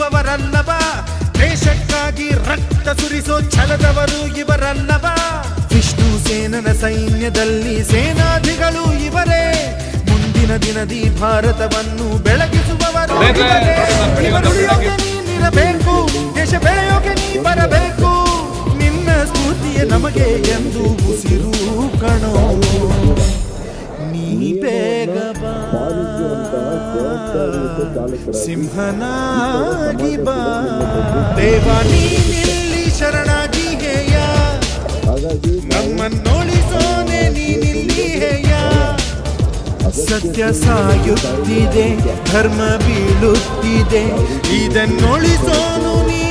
ಇರುವವರಲ್ಲವ, ದೇಶಕ್ಕಾಗಿ ರಕ್ತ ಸುರಿಸೋ ಛಲದವರು ಇವರಲ್ಲವ. ವಿಷ್ಣು ಸೇನನ ಸೈನ್ಯದಲ್ಲಿ ಸೇನಾಧಿಗಳು ಇವರೇ, ಮುಂದಿನ ದಿನದಿ ಭಾರತವನ್ನು ಬೆಳಗಿಸುವವರು ಇವರೇ. ಇವರುಳಿಯೋಕೆ ನೀನಿರಬೇಕು, ದೇಶ ಬೆಳೆಯೋಕೆ ನೀ ಬರಬೇಕು, ನಿನ್ನ ಸ್ಫೂರ್ತಿಯೇ ನಮಗೆ ಎಂದು ಉಸಿರು ಕಣೋ. ನೀ ಬೇಗ ಬಾ, ಸಿಂಹನಾಗಿ ಬಾ, ದೇವ ನೀನಿಲ್ಲಿ ಶರಣಾಗಿ ಹೇಯ, ನಮ್ಮನ್ನೋಳಿಸೋನೆ ನೀನಿಲ್ಲಿ ಹೇಯ. ಸತ್ಯ ಸಾಯುತ್ತಿದೆ, ಧರ್ಮ ಬೀಳುತ್ತಿದೆ, ಇದನ್ನೊಳಿಸೋನು ನೀ